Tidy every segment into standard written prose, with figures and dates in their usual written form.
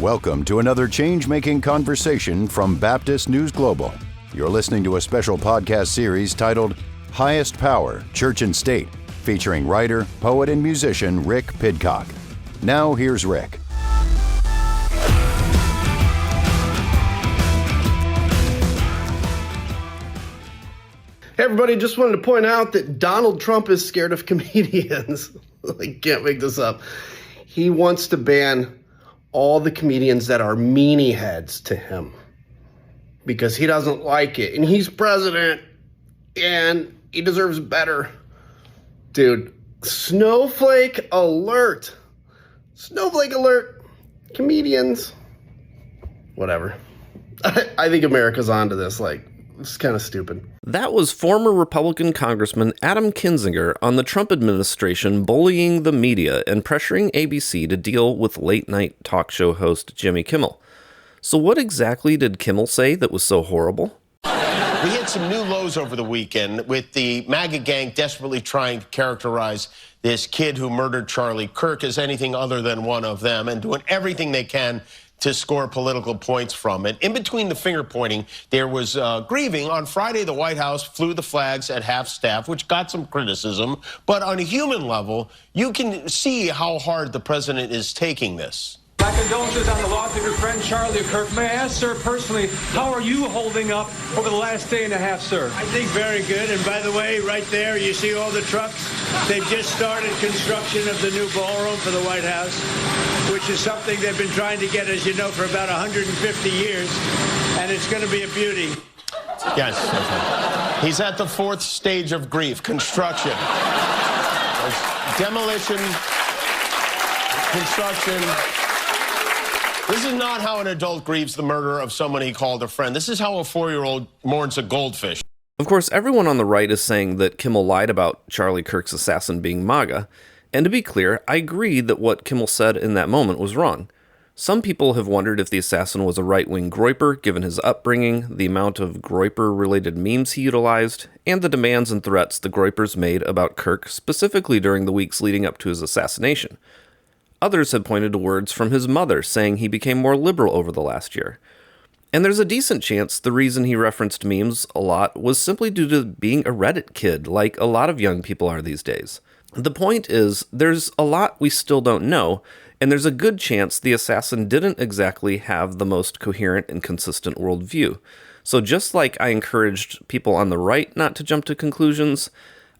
Welcome to another change-making conversation from Baptist News Global. You're listening to a special podcast series titled Highest Power, Church and State, featuring writer, poet, and musician Rick Pidcock. Now here's Rick. Hey everybody, just wanted to point out that Donald Trump is scared of comedians. I can't make this up. He wants to ban all the comedians that are meanie heads to him because he doesn't like it. And he's president and he deserves better. Dude, snowflake alert. Snowflake alert. Comedians. Whatever. I think America's onto this. It's kind of stupid. That was former Republican Congressman Adam Kinzinger on the Trump administration bullying the media and pressuring ABC to deal with late-night talk show host Jimmy Kimmel. So what exactly did Kimmel say that was so horrible? We hit some new lows over the weekend with the MAGA gang desperately trying to characterize this kid who murdered Charlie Kirk as anything other than one of them and doing everything they can to score political points from it. In between the finger pointing, there was grieving. On Friday, the White House flew the flags at half staff, which got some criticism. But on a human level, you can see how hard the president is taking this. My condolences on the loss of your friend Charlie Kirk. May I ask, sir, personally, how are you holding up over the last day and a half, sir? I think very good. And by the way, right there, you see all the trucks? They've just started construction of the new ballroom for the White House, which is something they've been trying to get, as you know, for about 150 years. And it's going to be a beauty. Yes. Okay. He's at the fourth stage of grief, construction. There's demolition, construction. This is not how an adult grieves the murder of someone he called a friend. This is how a 4-year-old mourns a goldfish. Of course, everyone on the right is saying that Kimmel lied about Charlie Kirk's assassin being MAGA. And to be clear, I agree that what Kimmel said in that moment was wrong. Some people have wondered if the assassin was a right-wing groyper, given his upbringing, the amount of groyper-related memes he utilized, and the demands and threats the groypers made about Kirk, specifically during the weeks leading up to his assassination. Others have pointed to words from his mother saying he became more liberal over the last year. And there's a decent chance the reason he referenced memes a lot was simply due to being a Reddit kid, like a lot of young people are these days. The point is, there's a lot we still don't know, and there's a good chance the assassin didn't exactly have the most coherent and consistent worldview. So just like I encouraged people on the right not to jump to conclusions,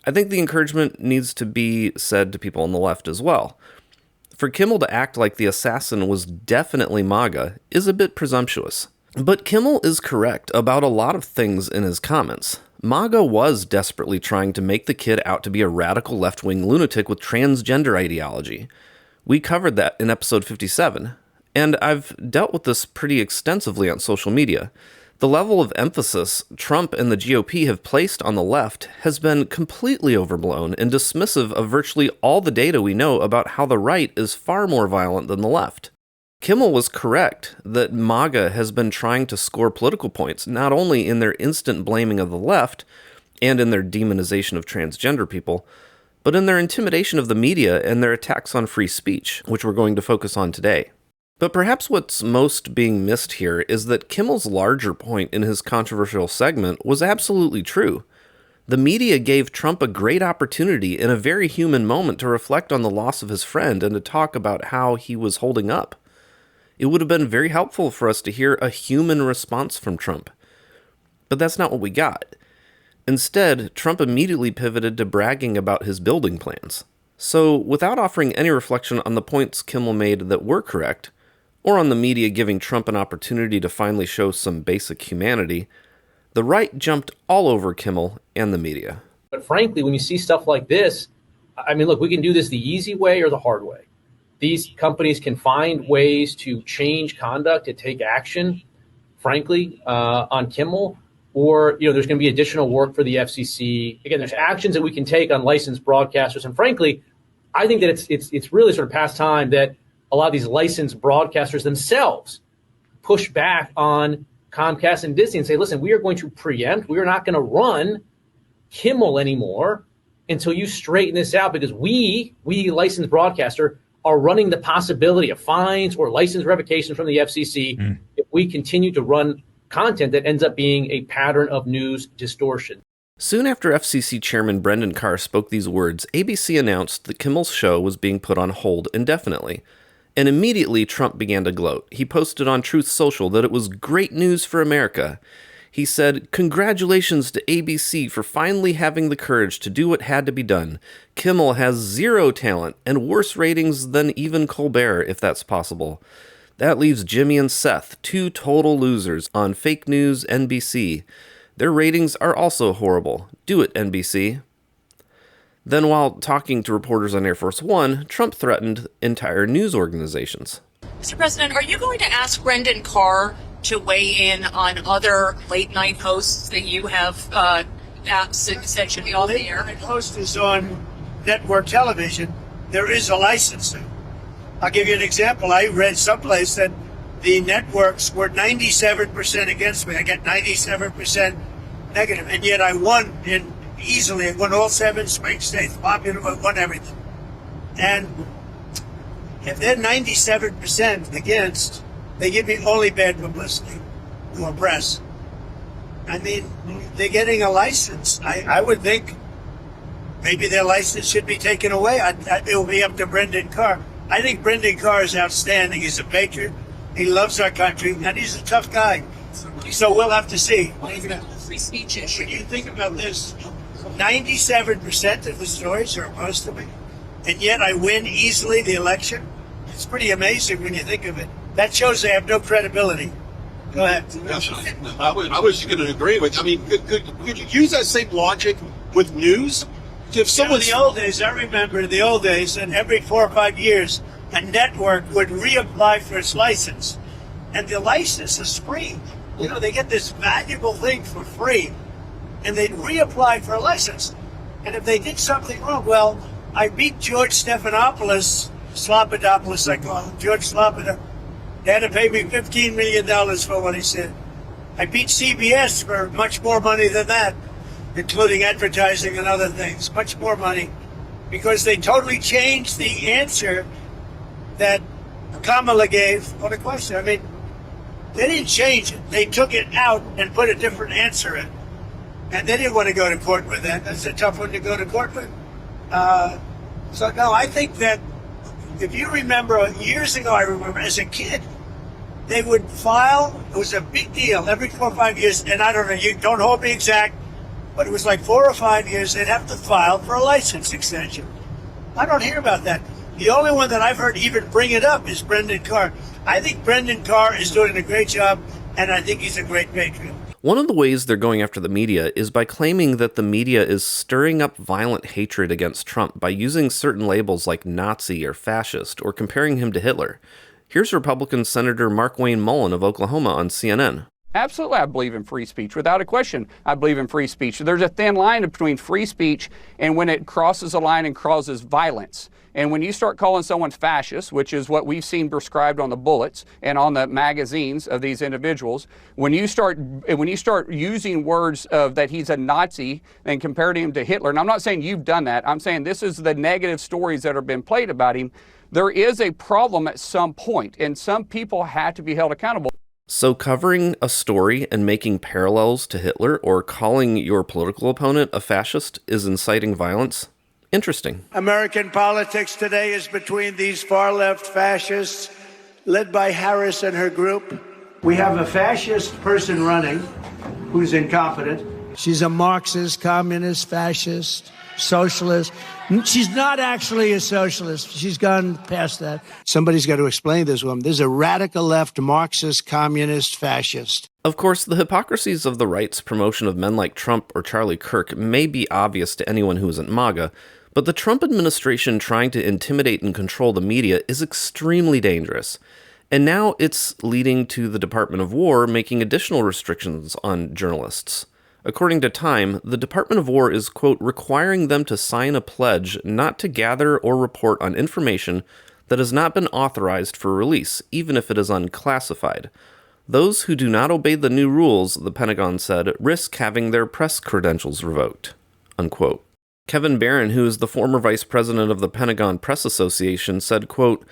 I think the encouragement needs to be said to people on the left as well. For Kimmel to act like the assassin was definitely MAGA is a bit presumptuous. But Kimmel is correct about a lot of things in his comments. MAGA was desperately trying to make the kid out to be a radical left-wing lunatic with transgender ideology. We covered that in episode 57, and I've dealt with this pretty extensively on social media. The level of emphasis Trump and the GOP have placed on the left has been completely overblown and dismissive of virtually all the data we know about how the right is far more violent than the left. Kimmel was correct that MAGA has been trying to score political points, not only in their instant blaming of the left and in their demonization of transgender people, but in their intimidation of the media and their attacks on free speech, which we're going to focus on today. But perhaps what's most being missed here is that Kimmel's larger point in his controversial segment was absolutely true. The media gave Trump a great opportunity in a very human moment to reflect on the loss of his friend and to talk about how he was holding up. It would have been very helpful for us to hear a human response from Trump. But that's not what we got. Instead, Trump immediately pivoted to bragging about his building plans. So, without offering any reflection on the points Kimmel made that were correct, or on the media giving Trump an opportunity to finally show some basic humanity, the right jumped all over Kimmel and the media. But frankly, when you see stuff like this, I mean, look, we can do this the easy way or the hard way. These companies can find ways to change conduct, to take action, frankly, on Kimmel, or, there's going to be additional work for the FCC. Again, there's actions that we can take on licensed broadcasters. And frankly, I think that it's really sort of past time that a lot of these licensed broadcasters themselves push back on Comcast and Disney and say, listen, we are going to preempt. We are not going to run Kimmel anymore until you straighten this out, because we licensed broadcaster, are running the possibility of fines or license revocation from the FCC if we continue to run content that ends up being a pattern of news distortion. Soon after FCC Chairman Brendan Carr spoke these words, ABC announced that Kimmel's show was being put on hold indefinitely. And immediately Trump began to gloat. He posted on Truth Social that it was great news for America. He said, "Congratulations to ABC for finally having the courage to do what had to be done. Kimmel has zero talent and worse ratings than even Colbert, if that's possible. That leaves Jimmy and Seth, two total losers, on fake news NBC. Their ratings are also horrible. Do it, NBC." Then while talking to reporters on Air Force One, Trump threatened entire news organizations. Mr. President, are you going to ask Brendan Carr to weigh in on other late-night hosts that you have said should be off the air? Late-night host is on network television. There is a licensing. I'll give you an example. I read someplace that the networks were 97% against me. I got 97% negative, and yet I won easily. I won all 7 swing states, popular, won everything. And if they're 97% against, they give me only bad publicity or press. I mean, they're getting a license. I would think maybe their license should be taken away. It will be up to Brendan Carr. I think Brendan Carr is outstanding. He's a patriot. He loves our country, and he's a tough guy. So we'll have to see. Free speech issue. When you think about this, 97% of the stories are opposed to me, and yet I win easily the election. It's pretty amazing when you think of it. That shows they have no credibility. Go ahead. I was going to agree with. I mean, could you use that same logic with news? If someone, in the old days, I remember in the old days, and every 4 or 5 years, a network would reapply for its license, and the license is free. You know, they get this valuable thing for free, and they'd reapply for a license. And if they did something wrong, well, I beat George Stephanopoulos, Slobodanopoulos, I call him, George Slobodanopoulos. They had to pay me $15 million for what he said. I beat CBS for much more money than that, including advertising and other things, much more money, because they totally changed the answer that Kamala gave on the question. I mean, they didn't change it. They took it out and put a different answer in. And they didn't want to go to court with that. That's a tough one to go to court with. So, no, I think that if you remember, years ago, I remember as a kid, they would file, it was a big deal every 4 or 5 years, and I don't know, you don't hold me exact, but it was like 4 or 5 years, they'd have to file for a license extension. I don't hear about that. The only one that I've heard even bring it up is Brendan Carr. I think Brendan Carr is doing a great job, and I think he's a great patriot. One of the ways they're going after the media is by claiming that the media is stirring up violent hatred against Trump by using certain labels like Nazi or fascist or comparing him to Hitler. Here's Republican Senator Markwayne Mullin of Oklahoma on CNN. Absolutely, I believe in free speech. Without a question, I believe in free speech. There's a thin line between free speech and when it crosses a line and causes violence. And when you start calling someone fascist, which is what we've seen prescribed on the bullets and on the magazines of these individuals, when you start using words of that he's a Nazi and comparing him to Hitler, and I'm not saying you've done that, I'm saying this is the negative stories that have been played about him, there is a problem at some point, and some people have to be held accountable. So covering a story and making parallels to Hitler or calling your political opponent a fascist is inciting violence? Interesting. American politics today is between these far-left fascists led by Harris and her group. We have a fascist person running who's incompetent. She's a Marxist, communist, fascist, socialist. She's not actually a socialist. She's gone past that. Somebody's got to explain this woman. There's a radical left Marxist, communist, fascist. Of course, the hypocrisies of the right's promotion of men like Trump or Charlie Kirk may be obvious to anyone who isn't MAGA, but the Trump administration trying to intimidate and control the media is extremely dangerous. And now it's leading to the Department of War making additional restrictions on journalists. According to Time, the Department of War is, quote, requiring them to sign a pledge not to gather or report on information that has not been authorized for release, even if it is unclassified. Those who do not obey the new rules, the Pentagon said, risk having their press credentials revoked, unquote. Kevin Barron, who is the former vice president of the Pentagon Press Association, said, quote,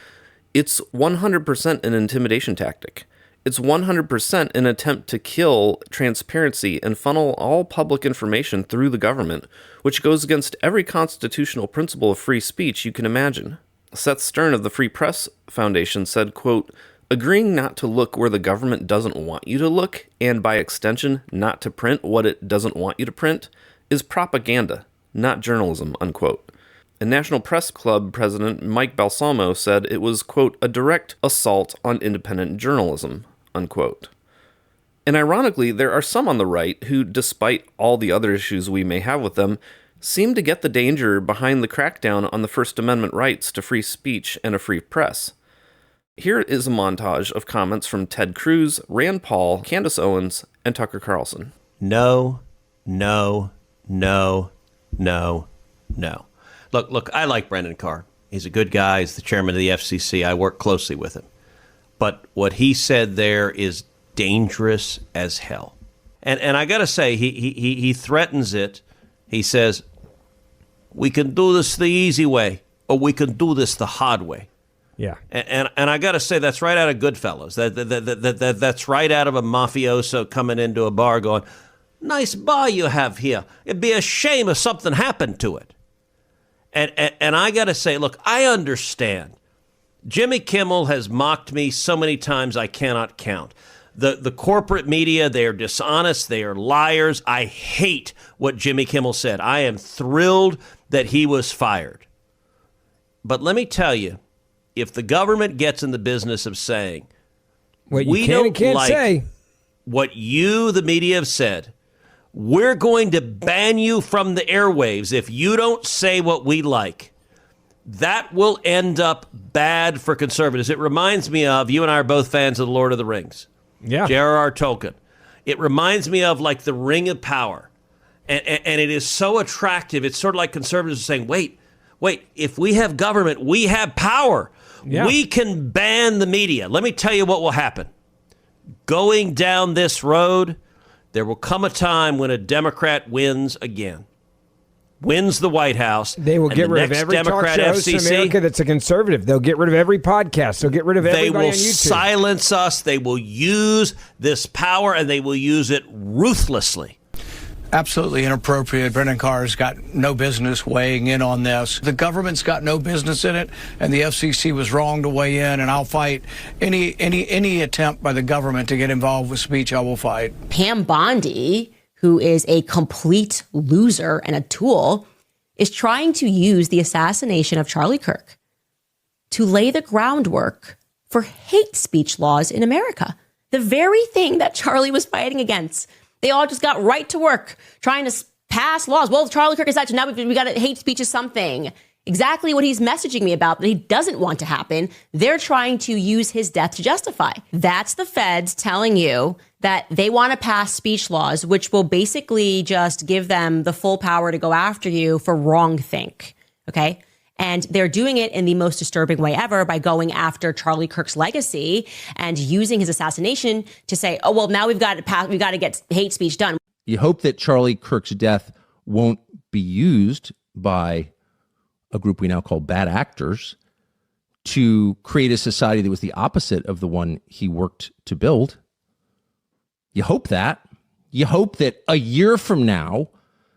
"It's 100% an intimidation tactic. It's 100% an attempt to kill transparency and funnel all public information through the government, which goes against every constitutional principle of free speech you can imagine." Seth Stern of the Free Press Foundation said, quote, "Agreeing not to look where the government doesn't want you to look, and by extension, not to print what it doesn't want you to print, is propaganda, not journalism," unquote. And National Press Club President Mike Balsamo said it was, quote, "a direct assault on independent journalism," unquote. And ironically, there are some on the right who, despite all the other issues we may have with them, seem to get the danger behind the crackdown on the First Amendment rights to free speech and a free press. Here is a montage of comments from Ted Cruz, Rand Paul, Candace Owens, and Tucker Carlson. No, no, no, no, no. Look, I like Brendan Carr. He's a good guy. He's the chairman of the FCC. I work closely with him. But what he said there is dangerous as hell. And I got to say, he threatens it. He says, we can do this the easy way, or we can do this the hard way. Yeah. And I got to say, that's right out of Goodfellas. That's right out of a mafioso coming into a bar going, "Nice bar you have here. It'd be a shame if something happened to it." And I got to say, look, I understand. Jimmy Kimmel has mocked me so many times I cannot count. The corporate media, they are dishonest. They are liars. I hate what Jimmy Kimmel said. I am thrilled that he was fired. But let me tell you, if the government gets in the business of saying, we don't like what you, the media, have said, we're going to ban you from the airwaves if you don't say what we like, that will end up bad for conservatives. It reminds me of, you and I are both fans of The Lord of the Rings. Yeah. J.R.R. Tolkien. It reminds me of like the Ring of Power. And it is so attractive. It's sort of like conservatives are saying, wait, if we have government, we have power. Yeah. We can ban the media. Let me tell you what will happen. Going down this road, there will come a time when a Democrat wins again. Wins the White House. They will get rid of every Democrat talk show host in America that's a conservative. They'll get rid of every podcast. They'll get rid of everybody on YouTube. They will silence us. They will use this power, and they will use it ruthlessly. Absolutely inappropriate. Brendan Carr's got no business weighing in on this. The government's got no business in it, and the FCC was wrong to weigh in, and I'll fight any attempt by the government to get involved with speech. I will fight. Pam Bondi, who is a complete loser and a tool, is trying to use the assassination of Charlie Kirk to lay the groundwork for hate speech laws in America. The very thing that Charlie was fighting against. They all just got right to work trying to pass laws. Well, Charlie Kirk is such, now we got to hate speech is something. Exactly what he's messaging me about that he doesn't want to happen. They're trying to use his death to justify. That's the feds telling you that they want to pass speech laws, which will basically just give them the full power to go after you for wrongthink. Okay? And they're doing it in the most disturbing way ever by going after Charlie Kirk's legacy and using his assassination to say, oh, well, now we've got to get hate speech done. You hope that Charlie Kirk's death won't be used by a group we now call bad actors to create a society that was the opposite of the one he worked to build. You hope that. You hope that a year from now,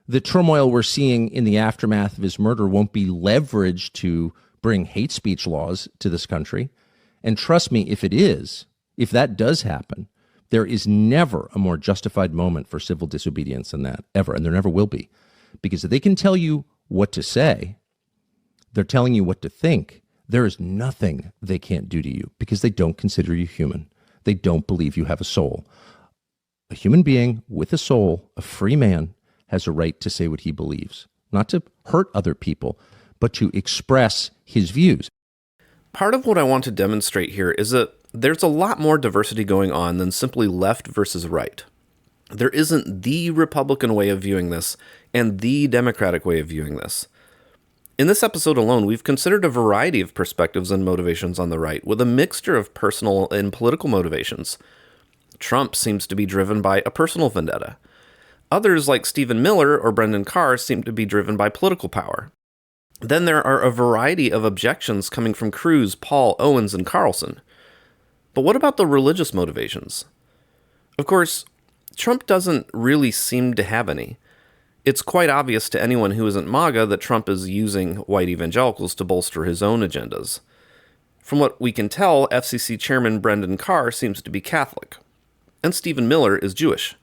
the turmoil we're seeing in the aftermath of his murder won't be leveraged to bring hate speech laws to this country. And trust me, if it is, if that does happen, there is never a more justified moment for civil disobedience than that, ever. And there never will be. Because if they can tell you what to say, they're telling you what to think. There is nothing they can't do to you because they don't consider you human. They don't believe you have a soul. A human being with a soul, a free man, has a right to say what he believes, not to hurt other people, but to express his views. Part of what I want to demonstrate here is that there's a lot more diversity going on than simply left versus right. There isn't the Republican way of viewing this and the Democratic way of viewing this. In this episode alone, we've considered a variety of perspectives and motivations on the right, with a mixture of personal and political motivations. Trump seems to be driven by a personal vendetta. Others, like Stephen Miller or Brendan Carr, seem to be driven by political power. Then there are a variety of objections coming from Cruz, Paul, Owens, and Carlson. But what about the religious motivations? Of course, Trump doesn't really seem to have any. It's quite obvious to anyone who isn't MAGA that Trump is using white evangelicals to bolster his own agendas. From what we can tell, FCC Chairman Brendan Carr seems to be Catholic, and Stephen Miller is Jewish.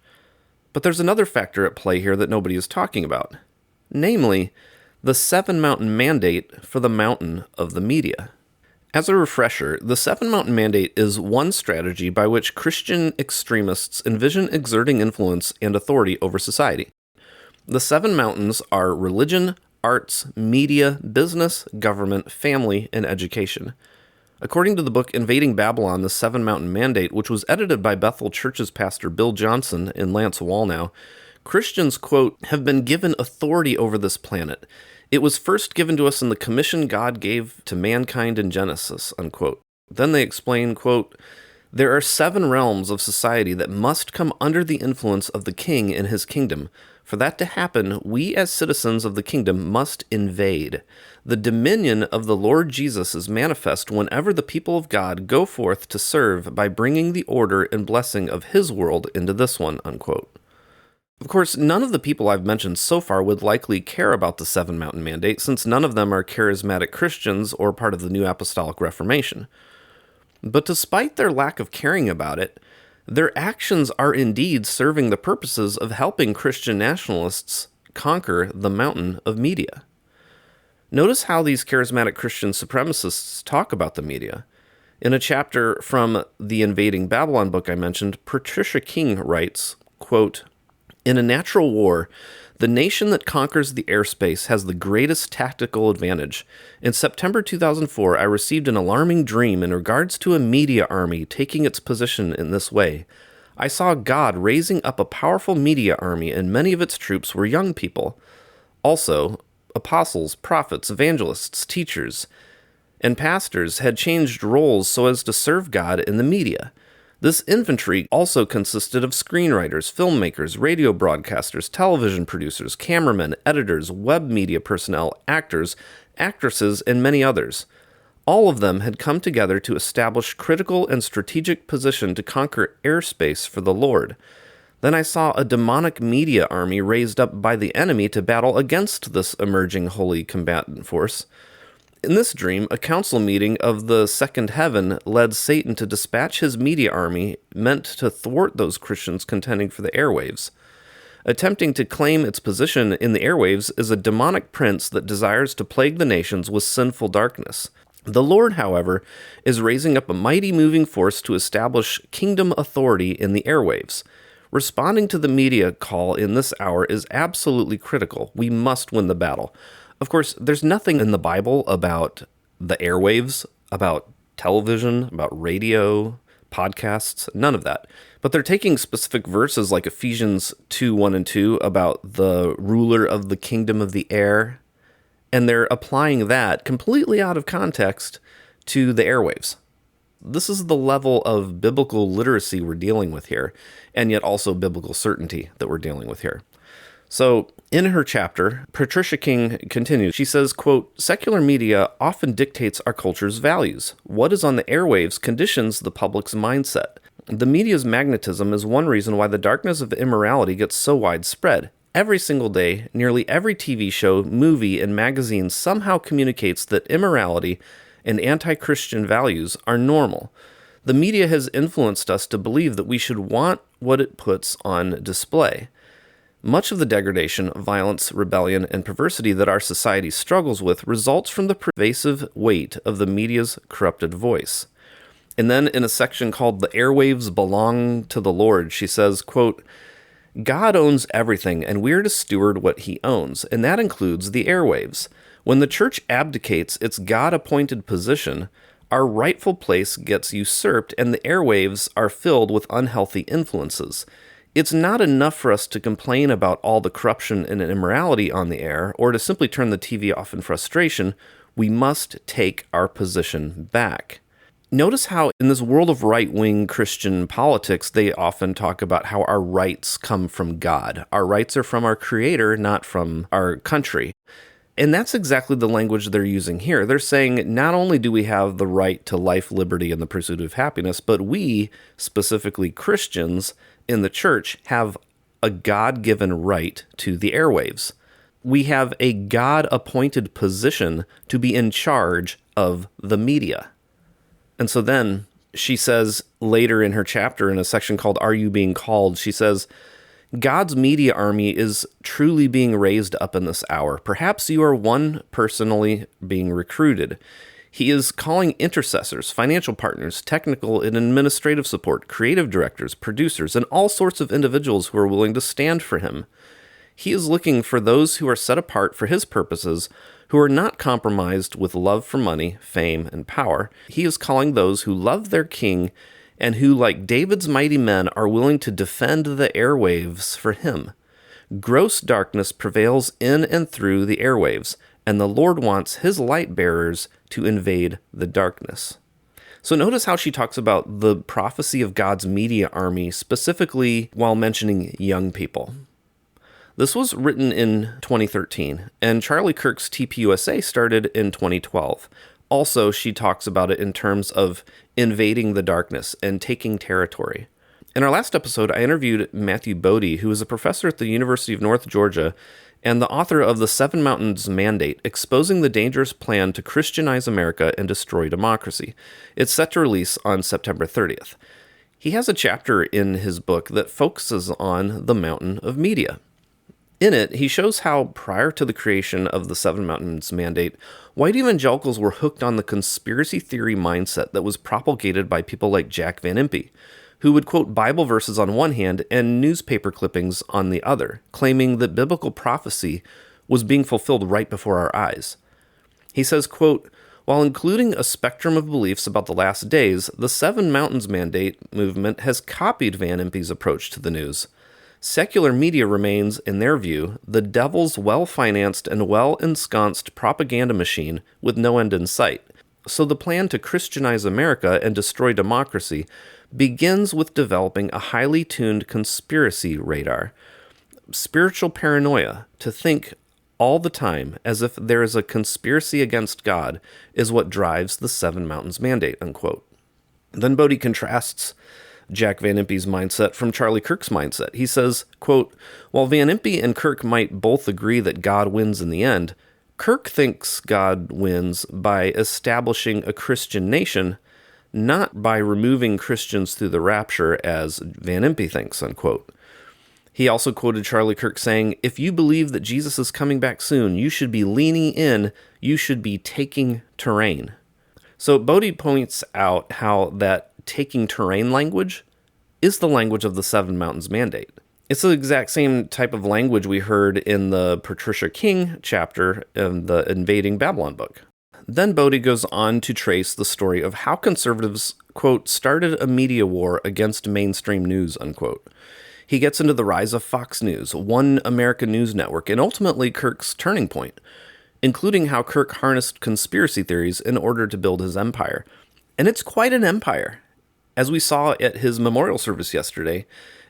But there's another factor at play here that nobody is talking about, namely, the Seven Mountain Mandate for the mountain of the media. As a refresher, the Seven Mountain Mandate is one strategy by which Christian extremists envision exerting influence and authority over society. The Seven Mountains are religion, arts, media, business, government, family, and education. According to the book Invading Babylon, the Seven Mountain Mandate, which was edited by Bethel Church's pastor Bill Johnson and Lance Wallnau, Christians, quote, have been given authority over this planet. It was first given to us in the commission God gave to mankind in Genesis, unquote. Then they explain, quote, there are 7 realms of society that must come under the influence of the king in his kingdom. For that to happen, we as citizens of the kingdom must invade. The dominion of the Lord Jesus is manifest whenever the people of God go forth to serve by bringing the order and blessing of his world into this one, unquote. Of course, none of the people I've mentioned so far would likely care about the Seven Mountain Mandate, since none of them are charismatic Christians or part of the New Apostolic Reformation. But despite their lack of caring about it, their actions are indeed serving the purposes of helping Christian nationalists conquer the mountain of media. Notice how these charismatic Christian supremacists talk about the media. In a chapter from the Invading Babylon book I mentioned, Patricia King writes, quote, in a natural war, the nation that conquers the airspace has the greatest tactical advantage. In September 2004, I received an alarming dream in regards to a media army taking its position in this way. I saw God raising up a powerful media army, and many of its troops were young people. Also, apostles, prophets, evangelists, teachers, and pastors had changed roles so as to serve God in the media. This infantry also consisted of screenwriters, filmmakers, radio broadcasters, television producers, cameramen, editors, web media personnel, actors, actresses, and many others. All of them had come together to establish critical and strategic position to conquer airspace for the Lord. Then I saw a demonic media army raised up by the enemy to battle against this emerging holy combatant force. In this dream, a council meeting of the second heaven led Satan to dispatch his media army meant to thwart those Christians contending for the airwaves. Attempting to claim its position in the airwaves is a demonic prince that desires to plague the nations with sinful darkness. The Lord, however, is raising up a mighty moving force to establish kingdom authority in the airwaves. Responding to the media call in this hour is absolutely critical. We must win the battle. Of course, there's nothing in the Bible about the airwaves, about television, about radio, podcasts, none of that. But they're taking specific verses like Ephesians 2, 1 and 2 about the ruler of the kingdom of the air, and they're applying that completely out of context to the airwaves. This is the level of biblical literacy we're dealing with here, and yet also biblical certainty that we're dealing with here. So, in her chapter, Patricia King continues. She says, quote, secular media often dictates our culture's values. What is on the airwaves conditions the public's mindset. The media's magnetism is one reason why the darkness of immorality gets so widespread. Every single day, nearly every TV show, movie, and magazine somehow communicates that immorality and anti-Christian values are normal. The media has influenced us to believe that we should want what it puts on display. Much of the degradation, violence, rebellion, and perversity that our society struggles with results from the pervasive weight of the media's corrupted voice. And then in a section called The Airwaves Belong to the Lord, she says, quote, God owns everything, and we're to steward what he owns, and that includes the airwaves. When the church abdicates its God-appointed position, our rightful place gets usurped, and the airwaves are filled with unhealthy influences. It's not enough for us to complain about all the corruption and immorality on the air, or to simply turn the TV off in frustration. We must take our position back. Notice how in this world of right-wing Christian politics, they often talk about how our rights come from God. Our rights are from our Creator, not from our country. And that's exactly the language they're using here. They're saying not only do we have the right to life, liberty, and the pursuit of happiness, but we, specifically Christians in the church, have a God-given right to the airwaves. We have a God-appointed position to be in charge of the media. And so then she says later in her chapter in a section called Are You Being Called? She says, God's media army is truly being raised up in this hour. Perhaps you are one personally being recruited. He is calling intercessors, financial partners, technical and administrative support, creative directors, producers, and all sorts of individuals who are willing to stand for him. He is looking for those who are set apart for his purposes, who are not compromised with love for money, fame, and power. He is calling those who love their king and who, like David's mighty men, are willing to defend the airwaves for him. Gross darkness prevails in and through the airwaves, and the Lord wants his light bearers to invade the darkness. So notice how she talks about the prophecy of God's media army, specifically while mentioning young people. This was written in 2013, and Charlie Kirk's TPUSA started in 2012. Also, she talks about it in terms of invading the darkness and taking territory. In our last episode, I interviewed Matthew Bodie, who is a professor at the University of North Georgia and the author of the Seven Mountains Mandate, Exposing the Dangerous Plan to Christianize America and Destroy Democracy. It's set to release on September 30th. He has a chapter in his book that focuses on the mountain of media. In it, he shows how, prior to the creation of the Seven Mountains Mandate, white evangelicals were hooked on the conspiracy theory mindset that was propagated by people like Jack Van Impe, who would quote Bible verses on one hand and newspaper clippings on the other, claiming that biblical prophecy was being fulfilled right before our eyes. He says, quote, while including a spectrum of beliefs about the last days, the Seven Mountains Mandate movement has copied Van Impe's approach to the news. Secular media remains, in their view, the devil's well-financed and well-ensconced propaganda machine with no end in sight. So the plan to Christianize America and destroy democracy begins with developing a highly tuned conspiracy radar. Spiritual paranoia, to think all the time as if there is a conspiracy against God, is what drives the Seven Mountains Mandate, unquote. Then Bodie contrasts Jack Van Impe's mindset from Charlie Kirk's mindset. He says, quote, while Van Impe and Kirk might both agree that God wins in the end, Kirk thinks God wins by establishing a Christian nation, not by removing Christians through the rapture as Van Impe thinks, unquote. He also quoted Charlie Kirk saying, if you believe that Jesus is coming back soon, you should be leaning in, you should be taking terrain. So Bodie points out how that taking terrain language is the language of the Seven Mountains Mandate. It's the exact same type of language we heard in the Patricia King chapter in the Invading Babylon book. Then Bodie goes on to trace the story of how conservatives, quote, started a media war against mainstream news, unquote. He gets into the rise of Fox News, One American News Network, and ultimately Kirk's turning point, including how Kirk harnessed conspiracy theories in order to build his empire. And it's quite an empire, as we saw at his memorial service yesterday,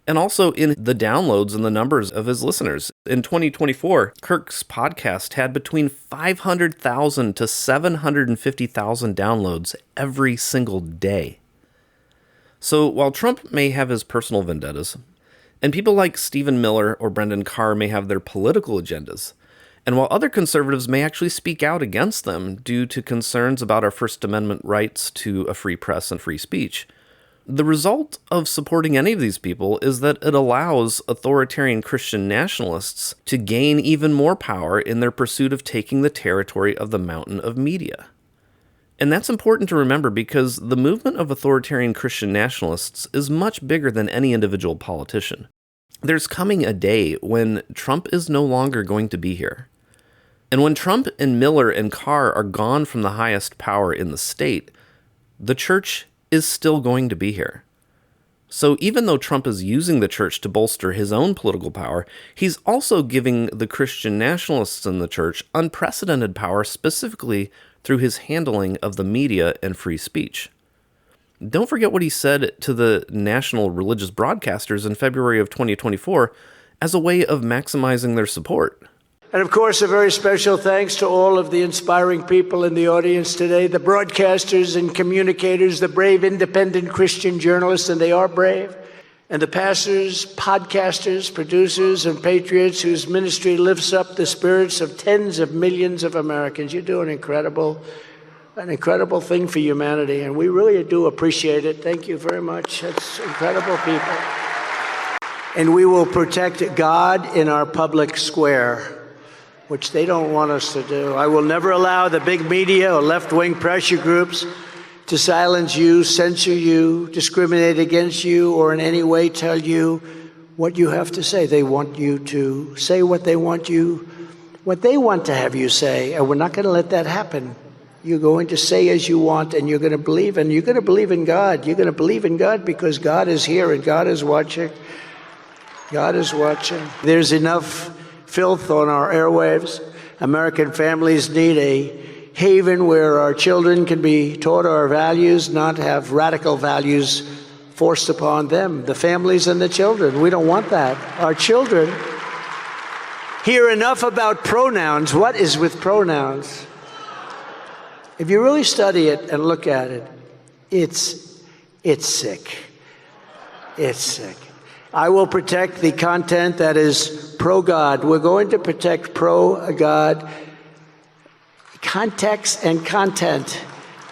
and also in the downloads and the numbers of his listeners. In 2024, Kirk's podcast had between 500,000 to 750,000 downloads every single day. So while Trump may have his personal vendettas, and people like Stephen Miller or Brendan Carr may have their political agendas, and while other conservatives may actually speak out against them due to concerns about our First Amendment rights to a free press and free speech, the result of supporting any of these people is that it allows authoritarian Christian nationalists to gain even more power in their pursuit of taking the territory of the mountain of media. And that's important to remember because the movement of authoritarian Christian nationalists is much bigger than any individual politician. There's coming a day when Trump is no longer going to be here. And when Trump and Miller and Carr are gone from the highest power in the state, the church is still going to be here. So even though Trump is using the church to bolster his own political power, he's also giving the Christian nationalists in the church unprecedented power, specifically through his handling of the media and free speech. Don't forget what he said to the national religious broadcasters in February of 2024 as a way of maximizing their support. And of course, a very special thanks to all of the inspiring people in the audience today, the broadcasters and communicators, the brave independent Christian journalists, and they are brave, and the pastors, podcasters, producers, and patriots whose ministry lifts up the spirits of tens of millions of Americans. You do an incredible thing for humanity, and we really do appreciate it. Thank you very much. That's incredible people. And we will protect God in our public square, which they don't want us to do. I will never allow the big media or left-wing pressure groups to silence you, censor you, discriminate against you, or in any way tell you what you have to say. They want you to say what they want to have you say, and we're not going to let that happen. You're going to say as you want, and you're going to believe, and you're going to believe in God. You're going to believe in God because God is here and God is watching. God is watching. There's enough filth on our airwaves. American families need a haven where our children can be taught our values, not have radical values forced upon them, the families and the children. We don't want that. Our children hear enough about pronouns. What is with pronouns? If you really study it and look at it, it's sick. It's sick. I will protect the content that is pro-God. We're going to protect pro-God context and content.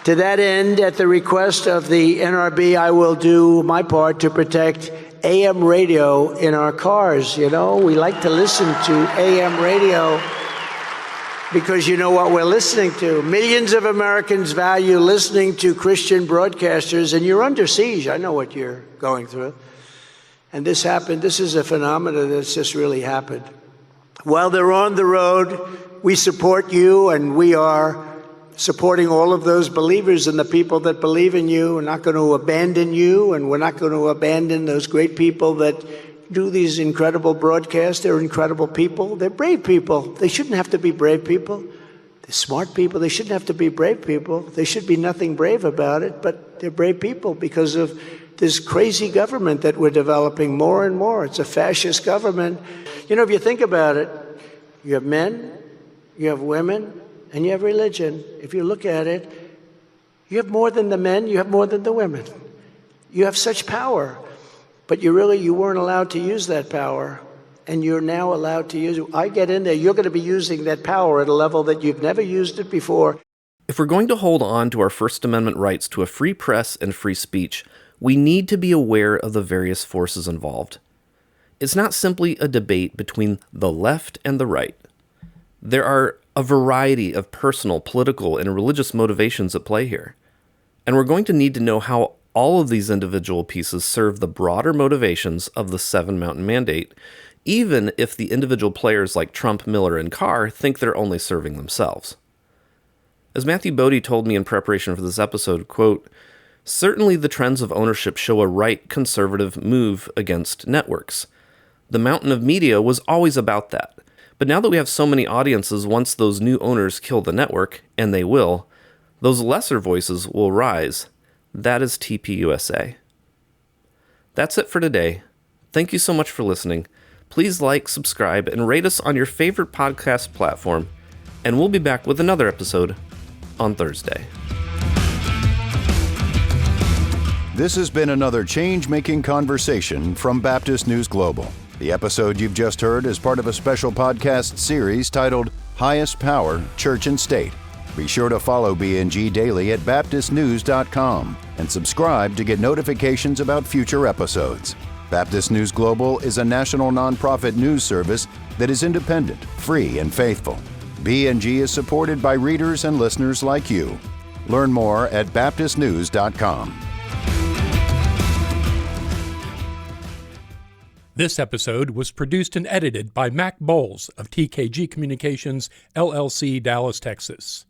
To that end, at the request of the NRB, I will do my part to protect AM radio in our cars. You know, we like to listen to AM radio because you know what we're listening to. Millions of Americans value listening to Christian broadcasters, and you're under siege. I know what you're going through. And this happened. This is a phenomenon that's just really happened. While they're on the road, we support you, and we are supporting all of those believers and the people that believe in you. We're not going to abandon you, and we're not going to abandon those great people that do these incredible broadcasts. They're incredible people. They're brave people. They shouldn't have to be brave people. They're smart people. They shouldn't have to be brave people. They should be nothing brave about it, but they're brave people because of this crazy government that we're developing more and more. It's a fascist government. You know, if you think about it, you have men, you have women, and you have religion. If you look at it, you have more than the men, you have more than the women. You have such power, but you weren't allowed to use that power, and you're now allowed to use it. I get in there, you're going to be using that power at a level that you've never used it before. If we're going to hold on to our First Amendment rights to a free press and free speech, we need to be aware of the various forces involved. It's not simply a debate between the left and the right. There are a variety of personal, political, and religious motivations at play here. And we're going to need to know how all of these individual pieces serve the broader motivations of the Seven Mountain Mandate, even if the individual players like Trump, Miller, and Carr think they're only serving themselves. As Matthew Bodie told me in preparation for this episode, quote, "Certainly the trends of ownership show a right conservative move against networks. The mountain of media was always about that. But now that we have so many audiences, once those new owners kill the network, and they will, those lesser voices will rise. That is TPUSA." That's it for today. Thank you so much for listening. Please like, subscribe, and rate us on your favorite podcast platform, and we'll be back with another episode on Thursday. This has been another change-making conversation from Baptist News Global. The episode you've just heard is part of a special podcast series titled Highest Power, Church and State. Be sure to follow BNG daily at baptistnews.com and subscribe to get notifications about future episodes. Baptist News Global is a national nonprofit news service that is independent, free, and faithful. BNG is supported by readers and listeners like you. Learn more at baptistnews.com. This episode was produced and edited by Mac Bowles of TKG Communications, LLC, Dallas, Texas.